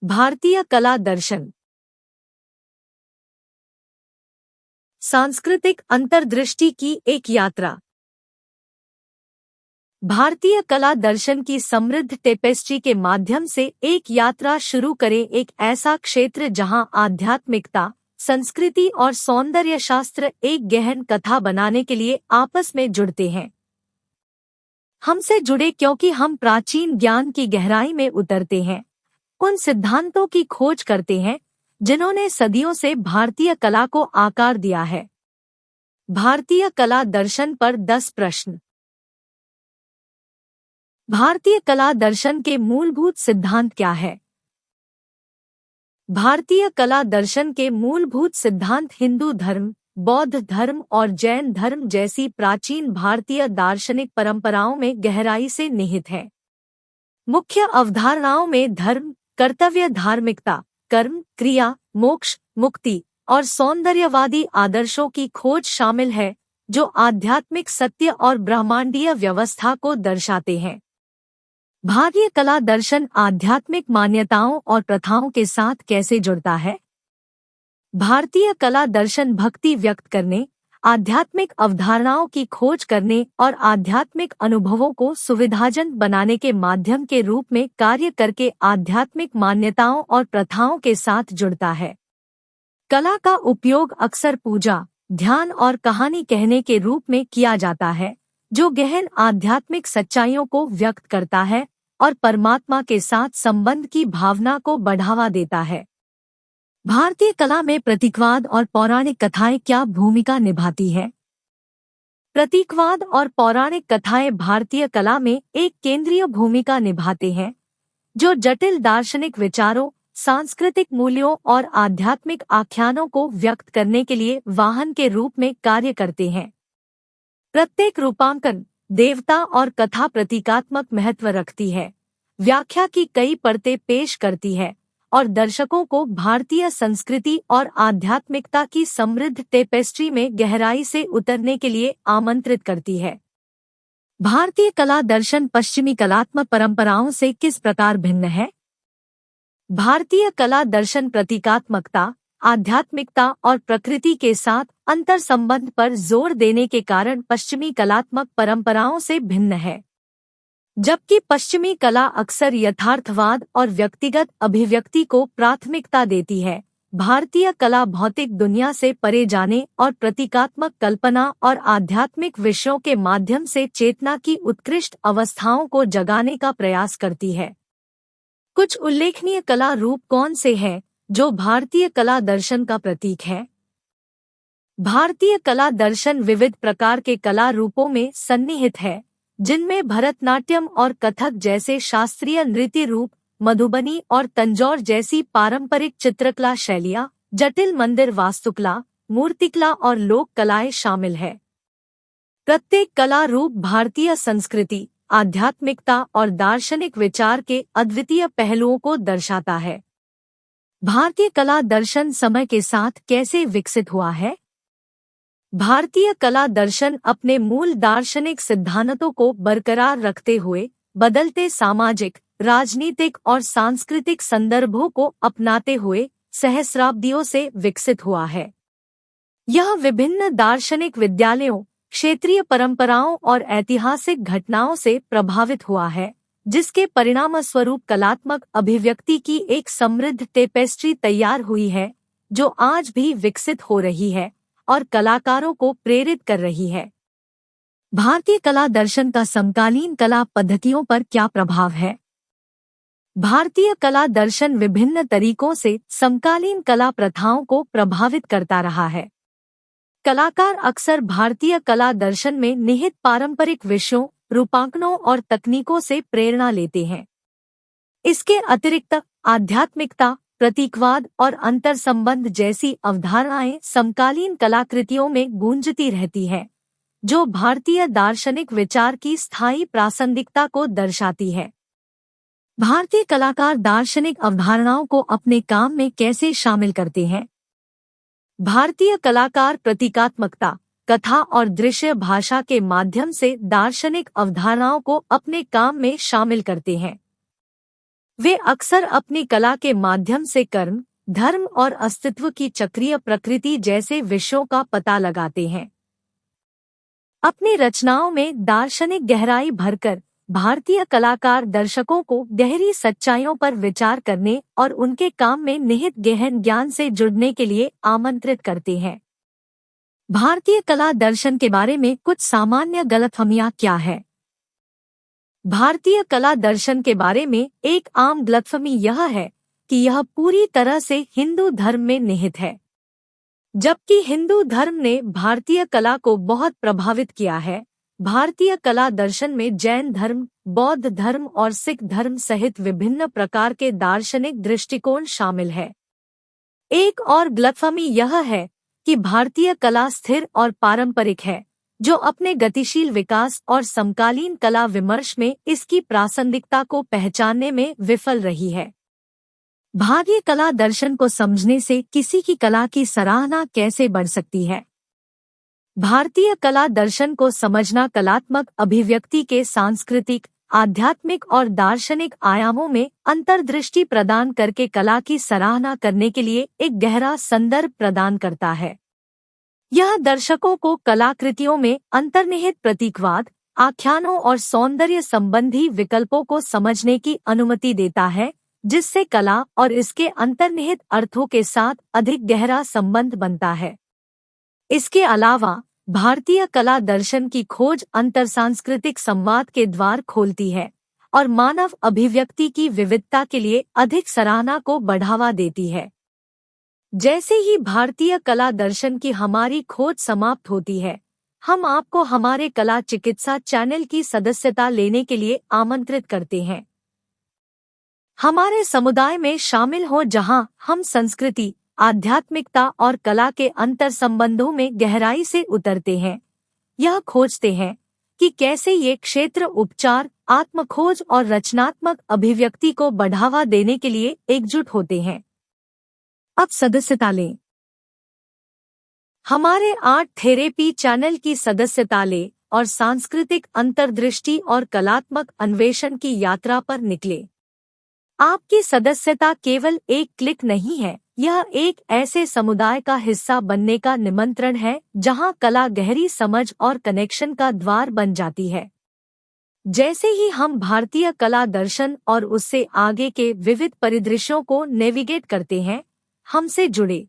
भारतीय कला दर्शन। सांस्कृतिक अंतर्दृष्टि की एक यात्रा। भारतीय कला दर्शन की समृद्ध टेपेस्ट्री के माध्यम से एक यात्रा शुरू करें, एक ऐसा क्षेत्र जहां आध्यात्मिकता, संस्कृति और सौंदर्य शास्त्र एक गहन कथा बनाने के लिए आपस में जुड़ते हैं। हमसे जुड़े क्योंकि हम प्राचीन ज्ञान की गहराई में उतरते हैं, उन सिद्धांतों की खोज करते हैं जिन्होंने सदियों से भारतीय कला को आकार दिया है। भारतीय कला दर्शन पर 10 प्रश्न। भारतीय कला दर्शन के मूलभूत सिद्धांत क्या है? भारतीय कला दर्शन के मूलभूत सिद्धांत हिंदू धर्म, बौद्ध धर्म और जैन धर्म जैसी प्राचीन भारतीय दार्शनिक परंपराओं में गहराई से निहित हैं। मुख्य अवधारणाओं में धर्म, कर्तव्य, धार्मिकता, कर्म, क्रिया, मोक्ष, मुक्ति और सौंदर्यवादी आदर्शों की खोज शामिल है, जो आध्यात्मिक सत्य और ब्रह्मांडीय व्यवस्था को दर्शाते हैं। भारतीय कला दर्शन आध्यात्मिक मान्यताओं और प्रथाओं के साथ कैसे जुड़ता है? भारतीय कला दर्शन भक्ति व्यक्त करने, आध्यात्मिक अवधारणाओं की खोज करने और आध्यात्मिक अनुभवों को सुविधाजनक बनाने के माध्यम के रूप में कार्य करके आध्यात्मिक मान्यताओं और प्रथाओं के साथ जुड़ता है। कला का उपयोग अक्सर पूजा, ध्यान और कहानी कहने के रूप में किया जाता है, जो गहन आध्यात्मिक सच्चाइयों को व्यक्त करता है और परमात्मा के साथ संबंध की भावना को बढ़ावा देता है। भारतीय कला में प्रतीकवाद और पौराणिक कथाएं क्या भूमिका निभाती हैं? प्रतीकवाद और पौराणिक कथाएं भारतीय कला में एक केंद्रीय भूमिका निभाते हैं, जो जटिल दार्शनिक विचारों, सांस्कृतिक मूल्यों और आध्यात्मिक आख्यानों को व्यक्त करने के लिए वाहन के रूप में कार्य करते हैं। प्रत्येक रूपांकन, देवता और कथा प्रतीकात्मक महत्व रखती है, व्याख्या की कई परतें पेश करती है और दर्शकों को भारतीय संस्कृति और आध्यात्मिकता की समृद्ध टेपेस्ट्री में गहराई से उतरने के लिए आमंत्रित करती है। भारतीय कला दर्शन पश्चिमी कलात्मक परंपराओं से किस प्रकार भिन्न है? भारतीय कला दर्शन प्रतीकात्मकता, आध्यात्मिकता और प्रकृति के साथ अंतर संबंध पर जोर देने के कारण पश्चिमी कलात्मक परंपराओं से भिन्न है। जबकि पश्चिमी कला अक्सर यथार्थवाद और व्यक्तिगत अभिव्यक्ति को प्राथमिकता देती है, भारतीय कला भौतिक दुनिया से परे जाने और प्रतीकात्मक कल्पना और आध्यात्मिक विषयों के माध्यम से चेतना की उत्कृष्ट अवस्थाओं को जगाने का प्रयास करती है। कुछ उल्लेखनीय कला रूप कौन से हैं जो भारतीय कला दर्शन का प्रतीक है? भारतीय कला दर्शन विविध प्रकार के कला रूपों में सन्निहित है, जिनमें भरतनाट्यम और कथक जैसे शास्त्रीय नृत्य रूप, मधुबनी और तंजौर जैसी पारंपरिक चित्रकला शैलियाँ, जटिल मंदिर वास्तुकला, मूर्तिकला और लोक कलाएं शामिल है। प्रत्येक कला रूप भारतीय संस्कृति, आध्यात्मिकता और दार्शनिक विचार के अद्वितीय पहलुओं को दर्शाता है। भारतीय कला दर्शन समय के साथ कैसे विकसित हुआ है? भारतीय कला दर्शन अपने मूल दार्शनिक सिद्धांतों को बरकरार रखते हुए बदलते सामाजिक, राजनीतिक और सांस्कृतिक संदर्भों को अपनाते हुए सहस्राब्दियों से विकसित हुआ है। यह विभिन्न दार्शनिक विद्यालयों, क्षेत्रीय परंपराओं और ऐतिहासिक घटनाओं से प्रभावित हुआ है, जिसके परिणामस्वरूप कलात्मक अभिव्यक्ति की एक समृद्ध टेपेस्ट्री तैयार हुई है, जो आज भी विकसित हो रही है और कलाकारों को प्रेरित कर रही है। भारतीय कला दर्शन का समकालीन कला पद्धतियों पर क्या प्रभाव है? भारतीय कला दर्शन विभिन्न तरीकों से समकालीन कला प्रथाओं को प्रभावित करता रहा है। कलाकार अक्सर भारतीय कला दर्शन में निहित पारंपरिक विषयों, रूपांकनों और तकनीकों से प्रेरणा लेते हैं। इसके अतिरिक्त आध्यात्मिकता, प्रतीकवाद और अंतर संबंध जैसी अवधारणाएं समकालीन कलाकृतियों में गूंजती रहती हैं, जो भारतीय दार्शनिक विचार की स्थायी प्रासंगिकता को दर्शाती है। भारतीय कलाकार दार्शनिक अवधारणाओं को अपने काम में कैसे शामिल करते हैं? भारतीय कलाकार प्रतीकात्मकता, कथा और दृश्य भाषा के माध्यम से दार्शनिक अवधारणाओं को अपने काम में शामिल करते हैं। वे अक्सर अपनी कला के माध्यम से कर्म, धर्म और अस्तित्व की चक्रीय प्रकृति जैसे विषयों का पता लगाते हैं। अपनी रचनाओं में दार्शनिक गहराई भरकर भारतीय कलाकार दर्शकों को गहरी सच्चाइयों पर विचार करने और उनके काम में निहित गहन ज्ञान से जुड़ने के लिए आमंत्रित करते हैं। भारतीय कला दर्शन के बारे में कुछ सामान्य गलतफहमियां क्या है? भारतीय कला दर्शन के बारे में एक आम गलतफहमी यह है कि यह पूरी तरह से हिंदू धर्म में निहित है। जबकि हिंदू धर्म ने भारतीय कला को बहुत प्रभावित किया है, भारतीय कला दर्शन में जैन धर्म, बौद्ध धर्म और सिख धर्म सहित विभिन्न प्रकार के दार्शनिक दृष्टिकोण शामिल है। एक और गलतफहमी यह है कि भारतीय कला स्थिर और पारंपरिक है, जो अपने गतिशील विकास और समकालीन कला विमर्श में इसकी प्रासंगिकता को पहचानने में विफल रही है। भारतीय कला दर्शन को समझने से किसी की कला की सराहना कैसे बढ़ सकती है? भारतीय कला दर्शन को समझना कलात्मक अभिव्यक्ति के सांस्कृतिक, आध्यात्मिक और दार्शनिक आयामों में अंतर्दृष्टि प्रदान करके कला की सराहना करने के लिए एक गहरा संदर्भ प्रदान करता है। यह दर्शकों को कलाकृतियों में अंतर्निहित प्रतीकवाद, आख्यानों और सौंदर्य संबंधी विकल्पों को समझने की अनुमति देता है, जिससे कला और इसके अंतर्निहित अर्थों के साथ अधिक गहरा संबंध बनता है। इसके अलावा भारतीय कला दर्शन की खोज अंतरसांस्कृतिक संवाद के द्वार खोलती है और मानव अभिव्यक्ति की विविधता के लिए अधिक सराहना को बढ़ावा देती है। जैसे ही भारतीय कला दर्शन की हमारी खोज समाप्त होती है, हम आपको हमारे कला चिकित्सा चैनल की सदस्यता लेने के लिए आमंत्रित करते हैं। हमारे समुदाय में शामिल हो, जहां हम संस्कृति, आध्यात्मिकता और कला के अंतर संबंधों में गहराई से उतरते हैं। यह खोजते हैं कि कैसे ये क्षेत्र उपचार, आत्मखोज और रचनात्मक अभिव्यक्ति को बढ़ावा देने के लिए एकजुट होते हैं। अब सदस्यता लें। हमारे आर्ट थेरेपी चैनल की सदस्यता लें और सांस्कृतिक अंतर्दृष्टि और कलात्मक अन्वेषण की यात्रा पर निकले। आपकी सदस्यता केवल एक क्लिक नहीं है, यह एक ऐसे समुदाय का हिस्सा बनने का निमंत्रण है जहां कला गहरी समझ और कनेक्शन का द्वार बन जाती है। जैसे ही हम भारतीय कला दर्शन और उससे आगे के विविध परिदृश्यों को नेविगेट करते हैं, हमसे जुड़े।